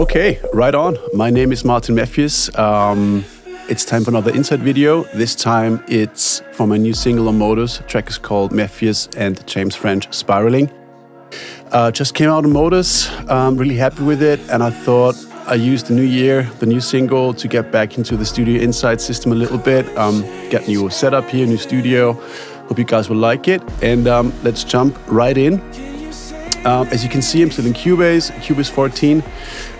Okay, right on. My name is Mefjus. It's time for another Inside video. This time it's for my new single on MODUS. The track is called Mefjus and James French Spiraling. Just came out on MODUS. I'm really happy with it, and I thought I used the new year, the new single, to get back into the Studio Inside system a little bit. Get new setup here, new studio. Hope you guys will like it. And let's jump right in. As you can see, I'm still in Cubase 14.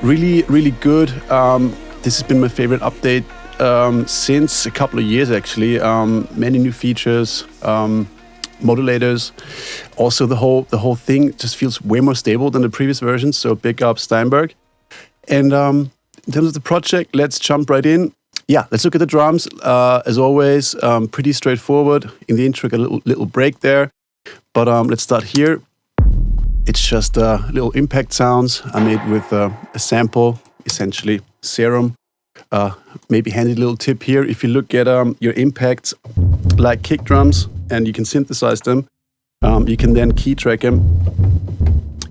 Really, really good. This has been my favorite update since a couple of years, actually. Many new features, modulators. Also, the whole thing just feels way more stable than the previous version. So big up Steinberg. And in terms of the project, let's jump right in. Yeah, let's look at the drums. As always, pretty straightforward. In the intro, got a little break there. But let's start here. It's just little impact sounds I made with a sample, essentially Serum. Maybe handy little tip here. If you look at your impacts like kick drums and you can synthesize them, you can then key track them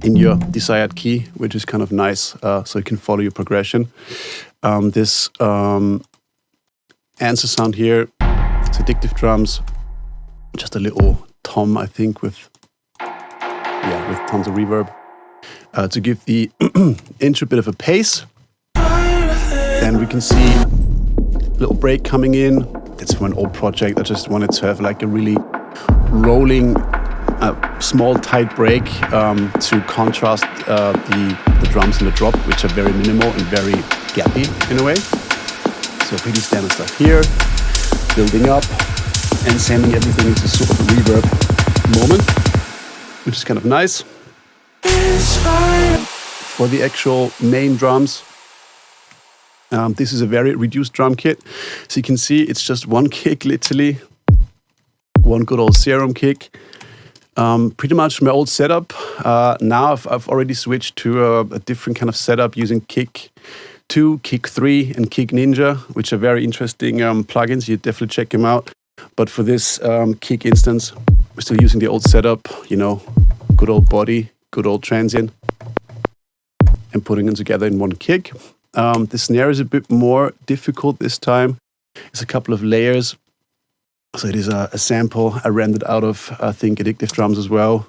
in your desired key, which is kind of nice, so you can follow your progression. This answer sound here, it's Addictive Drums, just a little tom, I think, with tons of reverb to give the intro a bit of a pace. Then we can see a little break coming in. It's from an old project. I just wanted to have like a really rolling, small, tight break to contrast the drums and the drop, which are very minimal and very gappy in a way. So pretty standard stuff here, building up and sending everything into sort of a reverb moment, which is kind of nice. For the actual main drums, this is a very reduced drum kit. So you can see it's just one kick, literally. One good old Serum kick. Pretty much my old setup. Now I've already switched to a different kind of setup using Kick 2, Kick 3, and Kick Ninja, which are very interesting plugins. You definitely check them out. But for this kick instance, we're still using the old setup, you know, good old body, good old transient, and putting them together in one kick. The snare is a bit more difficult this time. It's a couple of layers. So it is a sample I rendered out of, I think, Addictive Drums as well.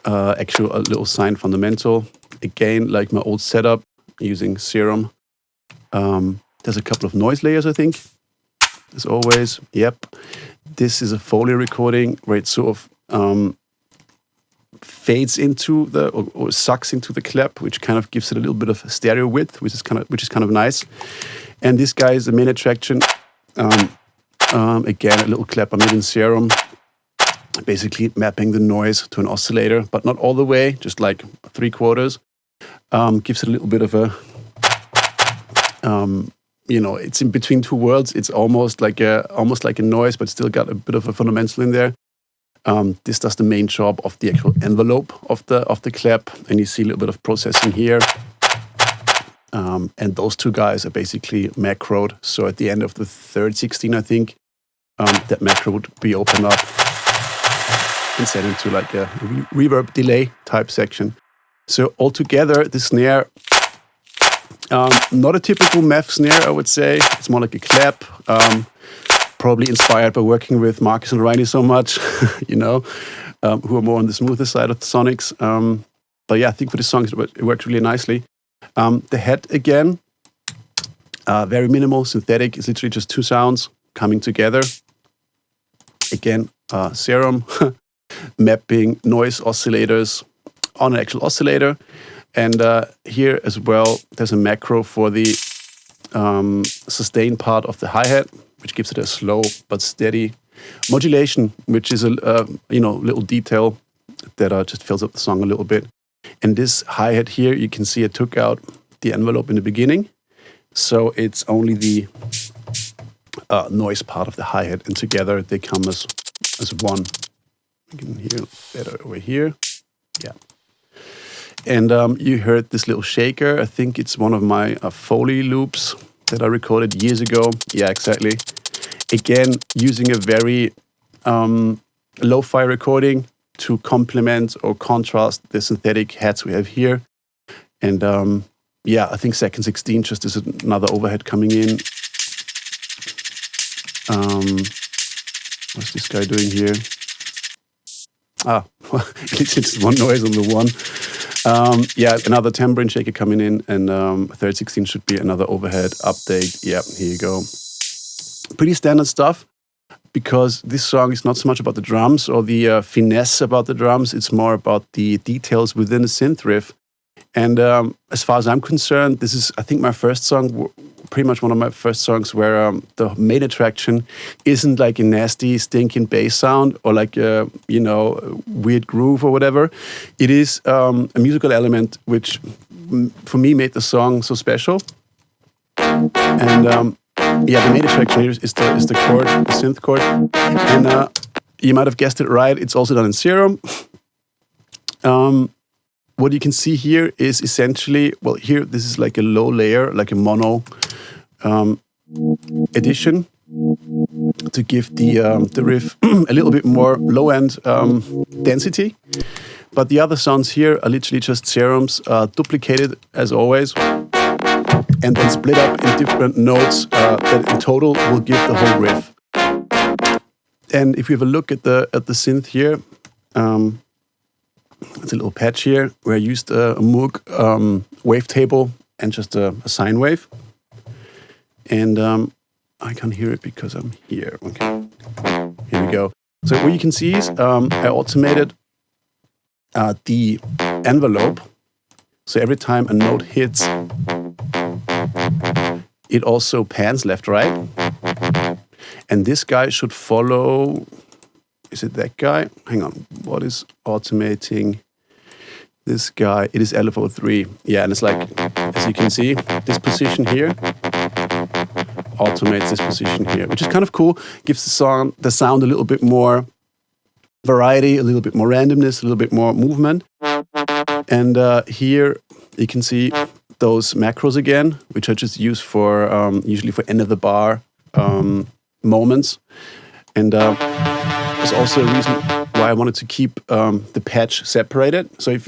Actually, a little Sign Fundamental. Again, like my old setup, using Serum. There's a couple of noise layers, I think. As always, yep. This is a Foley recording where it sort of fades into the or sucks into the clap, which kind of gives it a little bit of stereo width, which is kind of nice. And this guy is the main attraction. Again, a little clap I made in Serum, basically mapping the noise to an oscillator, but not all the way, just like 3/4. Gives it a little bit of a you know, it's in between two worlds. It's almost like a noise, but still got a bit of a fundamental in there. This does the main job of the actual envelope of the clap, and you see a little bit of processing here. And those two guys are basically macroed. So at the end of the third 16, I think, that macro would be opened up and set into like a reverb delay type section. So altogether, the snare, not a typical Mef snare, I would say. It's more like a clap. Probably inspired by working with Marcus and Reini so much, you know, who are more on the smoother side of the sonics. But yeah, I think for this song it worked really nicely. The head again, very minimal, synthetic. It's literally just two sounds coming together. Again, Serum, mapping noise oscillators on an actual oscillator. And here as well, there's a macro for the sustain part of the hi-hat, which gives it a slow but steady modulation, which is a little detail that just fills up the song a little bit. And this hi-hat here, you can see I took out the envelope in the beginning, so it's only the noise part of the hi-hat, and together they come as one. You can hear better over here, yeah. And you heard this little shaker. I think it's one of my Foley loops that I recorded years ago. Yeah, exactly. Again, using a very lo-fi recording to complement or contrast the synthetic heads we have here. And yeah, I think second 16 just is another overhead coming in. What's this guy doing here? Well, it's one noise on the one. Yeah, another tambourine shaker coming in, and third 16 should be another overhead update. Yeah, here you go. Pretty standard stuff, because this song is not so much about the drums or the finesse about the drums. It's more about the details within the synth riff. And as far as I'm concerned, this is, I think, my first song, pretty much one of my first songs where the main attraction isn't like a nasty, stinking bass sound or like a, you know, weird groove or whatever. It is a musical element which, for me, made the song so special. And yeah, the main attraction here is the chord, the synth chord. And you might have guessed it right, it's also done in serum. What you can see here is essentially, well, here, this is like a low layer, like a mono addition to give the riff a little bit more low-end density. But the other sounds here are literally just serums, duplicated as always, and then split up in different notes that in total will give the whole riff. And if you have a look at the synth here, it's a little patch here where I used a Moog wavetable and just a sine wave. And I can't hear it because I'm here. Okay, here we go. So what you can see is I automated the envelope. So every time a note hits, it also pans left, right. And this guy should follow. Is it that guy? Hang on. What is automating this guy? It is LFO3. Yeah, and it's like, as you can see, this position here automates this position here, which is kind of cool. Gives the sound a little bit more variety, a little bit more randomness, a little bit more movement. And here you can see those macros again, which I just use for usually for end of the bar moments. And there's also a reason why I wanted to keep the patch separated. So if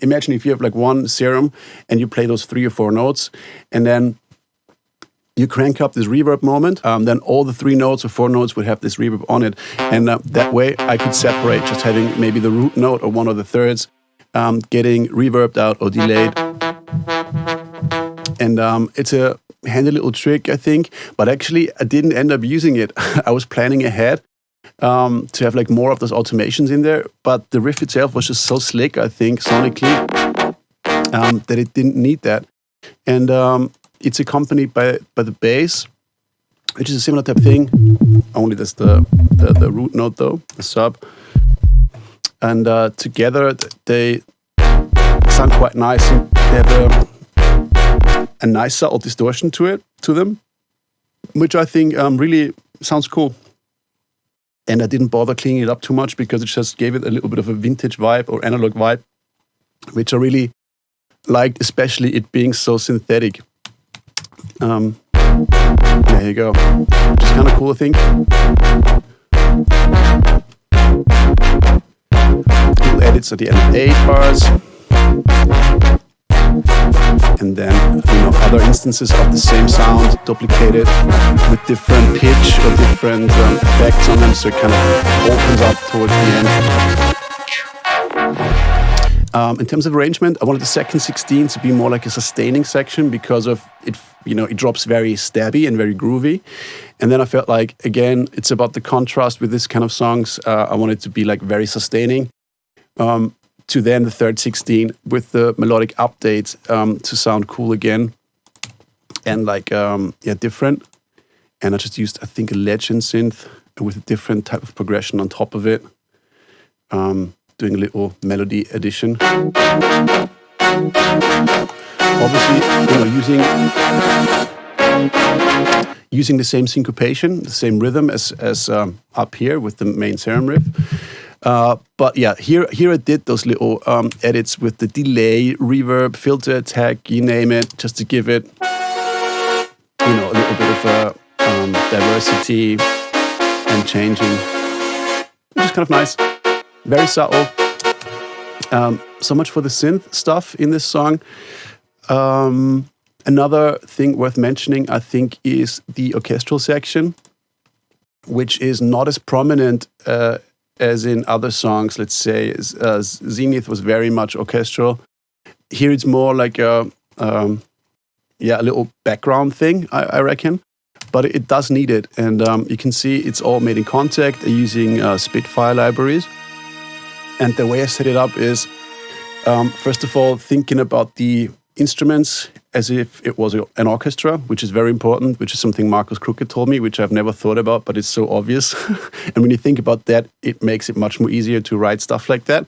imagine if you have like one serum and you play those 3 or 4 notes, and then you crank up this reverb moment, then all the 3 notes or 4 notes would have this reverb on it. And that way I could separate just having maybe the root note or one of the thirds getting reverbed out or delayed. And it's a handy little trick, I think, but actually I didn't end up using it. I was planning ahead to have like more of those automations in there, but the riff itself was just so slick, I think, sonically, that it didn't need that. And it's accompanied by the bass, which is a similar type thing, only there's the root note though, the sub. And together they sound quite nice, and they have a nice subtle distortion to them, which I think really sounds cool. And I didn't bother cleaning it up too much because it just gave it a little bit of a vintage vibe or analog vibe, which I really liked, especially it being so synthetic. There you go. Which is kind of cool, I think. Little edits at the end of 8 bars. And then, other instances of the same sound duplicated with different pitch or different effects on them, so it kind of opens up towards the end. In terms of arrangement, I wanted the second 16 to be more like a sustaining section because of it. It drops very stabby and very groovy. And then I felt like, again, it's about the contrast with this kind of songs. I wanted to be like very sustaining. To then the third 16 with the melodic updates to sound cool again and like different. And I just used, I think, a Legend synth with a different type of progression on top of it, doing a little melody addition. Obviously, using the same syncopation, the same rhythm as up here with the main serum riff. But yeah, here I did those little edits with the delay, reverb, filter attack, you name it, just to give it, a little bit of a diversity and changing, which is kind of nice, very subtle. So much for the synth stuff in this song. Another thing worth mentioning, I think, is the orchestral section, which is not as prominent as in other songs. Let's say Zenith was very much orchestral. Here it's more like a little background thing, I reckon. But it does need it, and you can see it's all made in Contact using Spitfire libraries. And the way I set it up is, first of all, thinking about the instruments as if it was an orchestra, which is very important, which is something Marcus Crooked told me, which I've never thought about, but it's so obvious. And when you think about that, it makes it much more easier to write stuff like that.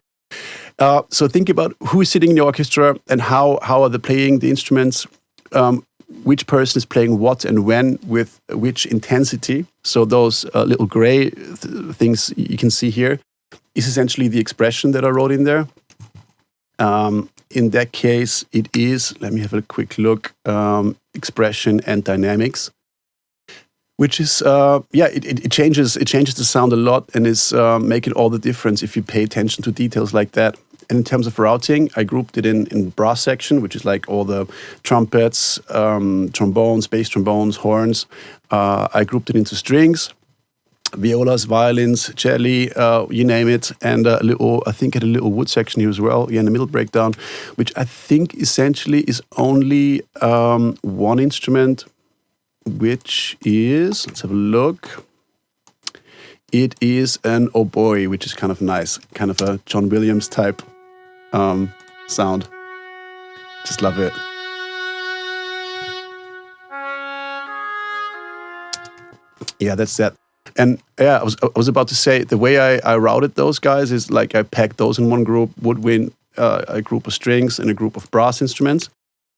So think about who is sitting in the orchestra and how are they playing the instruments, which person is playing what and when with which intensity. So those little gray things you can see here is essentially the expression that I wrote in there. In that case, it is, let me have a quick look, expression and dynamics, which is, it changes the sound a lot and is making all the difference if you pay attention to details like that. And in terms of routing, I grouped it in brass section, which is like all the trumpets, trombones, bass trombones, horns. I grouped it into strings, violas, violins, cello, you name it, and I think had a little wood section here as well, in the middle breakdown, which I think essentially is only one instrument, which is, let's have a look. It is an oboe, which is kind of nice, kind of a John Williams type sound. Just love it. Yeah, that's that. And yeah, I was about to say, the way I routed those guys is like I packed those in one group, woodwind, a group of strings, and a group of brass instruments.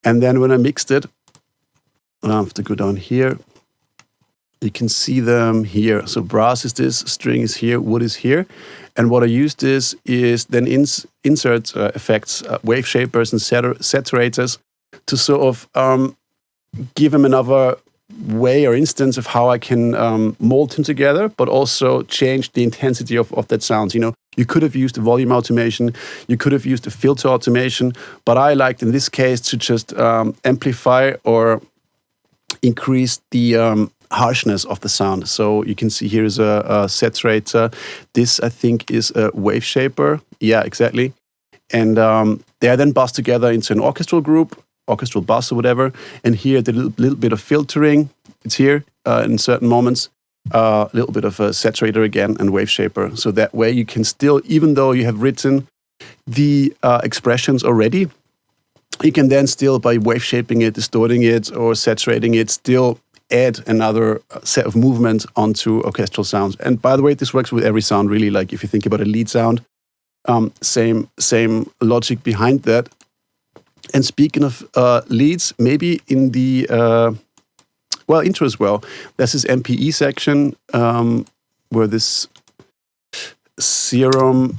And then when I mixed it, I have to go down here. You can see them here. So brass is this, string is here, wood is here. And what I used is then insert effects, wave shapers and saturators to sort of give them another way or instance of how I can mold them together, but also change the intensity of that sound. You know, you could have used a volume automation, you could have used a filter automation, but I liked in this case to just amplify or increase the harshness of the sound. So you can see here is a saturator. This, I think, is a wave shaper. Yeah, exactly. And they are then bussed together into an orchestral group, orchestral bus or whatever. And here, the little bit of filtering, it's here in certain moments. A little bit of a saturator again and wave shaper. So that way you can still, even though you have written the expressions already, you can then still, by wave shaping it, distorting it, or saturating it, still add another set of movement onto orchestral sounds. And by the way, this works with every sound, really. Like if you think about a lead sound, same logic behind that. And speaking of leads, maybe in the intro as well, there's this MPE section where this serum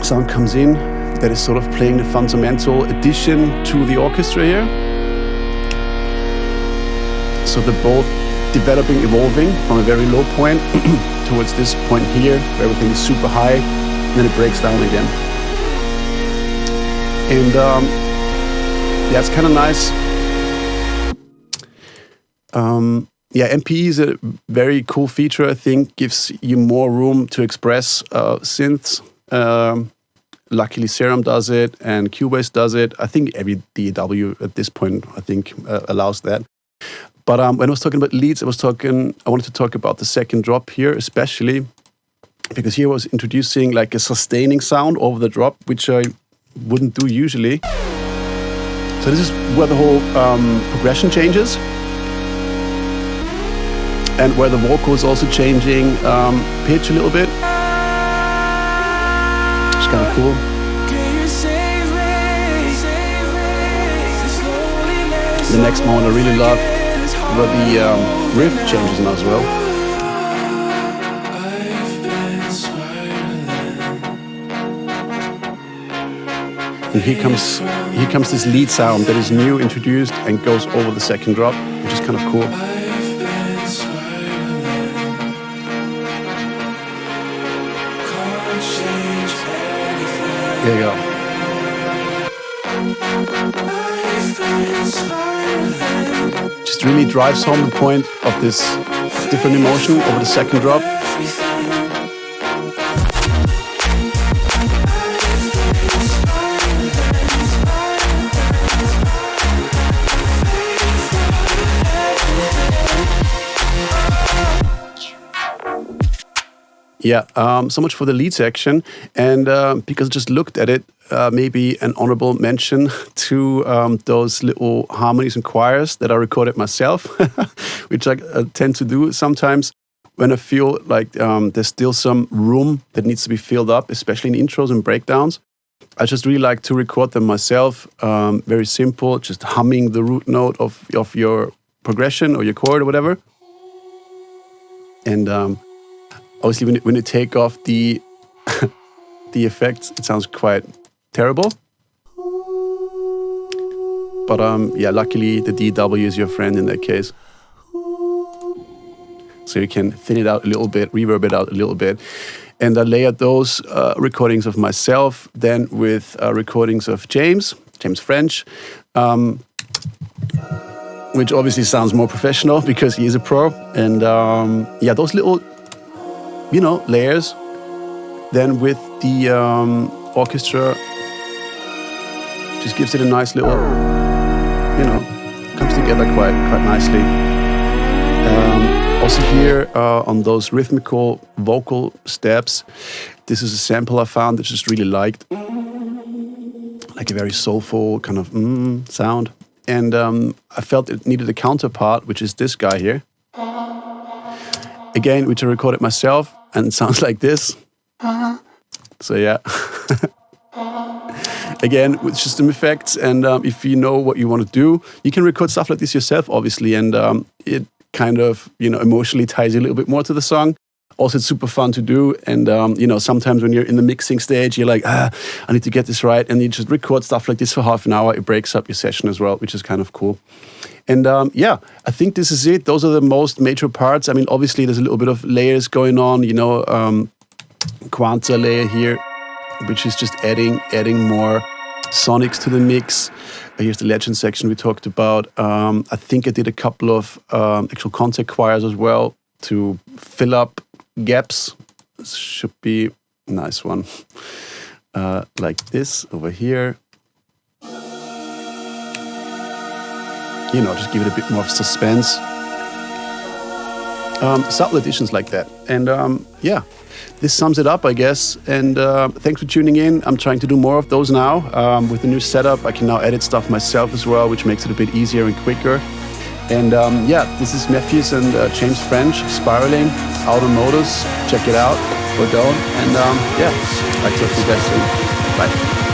sound comes in that is sort of playing the fundamental addition to the orchestra here. So they're both developing, evolving from a very low point towards this point here where everything is super high, and then it breaks down again. And it's kind of nice. MPE is a very cool feature, I think, gives you more room to express synths. Luckily, Serum does it, and Cubase does it. I think every DAW at this point, I think, allows that. But when I was talking about leads, I wanted to talk about the second drop here, especially because here I was introducing like a sustaining sound over the drop, which I wouldn't do usually. So this is where the whole progression changes, and where the vocal is also changing pitch a little bit. It's kind of cool. The next one I really love, where the riff changes now as well. And here comes this lead sound that is new, introduced, and goes over the second drop, which is kind of cool. There you go. just really drives home the point of this different emotion over the second drop. Yeah, so much for the lead section. And because I just looked at it, maybe an honorable mention to those little harmonies and choirs that I recorded myself, which I tend to do sometimes when I feel like there's still some room that needs to be filled up, especially in intros and breakdowns. I just really like to record them myself. Very simple, just humming the root note of your progression or your chord or whatever. And obviously, when you take off the the effects, it sounds quite terrible. But yeah, luckily the DW is your friend in that case. So you can thin it out a little bit, reverb it out a little bit. And I layered those recordings of myself then with recordings of James French, which obviously sounds more professional because he is a pro. And yeah, those little, layers. Then with the orchestra, just gives it a nice little, comes together quite nicely. Also here on those rhythmical vocal steps, this is a sample I found that I just really liked. Like a very soulful kind of sound. And I felt it needed a counterpart, which is this guy here. Again, which I recorded myself, and it sounds like this. So yeah. Again, with system effects, and if you know what you want to do, you can record stuff like this yourself, obviously, and it kind of, emotionally ties you a little bit more to the song. Also, it's super fun to do, and sometimes when you're in the mixing stage, you're like, I need to get this right, and you just record stuff like this for half an hour. It breaks up your session as well, which is kind of cool. And yeah, I think this is it. Those are the most major parts. I mean, obviously, there's a little bit of layers going on, Quanta layer here, which is just adding more sonics to the mix. Here's the legend section we talked about. I think I did a couple of actual contact choirs as well to fill up gaps. This should be a nice one. Like this over here. Just give it a bit more suspense. Subtle additions like that. And yeah, this sums it up, I guess. And thanks for tuning in. I'm trying to do more of those now. With the new setup, I can now edit stuff myself as well, which makes it a bit easier and quicker. And yeah, this is Mefjus and James French, Spiraling, out on MODUS. Check it out or don't. And yeah, I'll talk to you guys soon. Bye.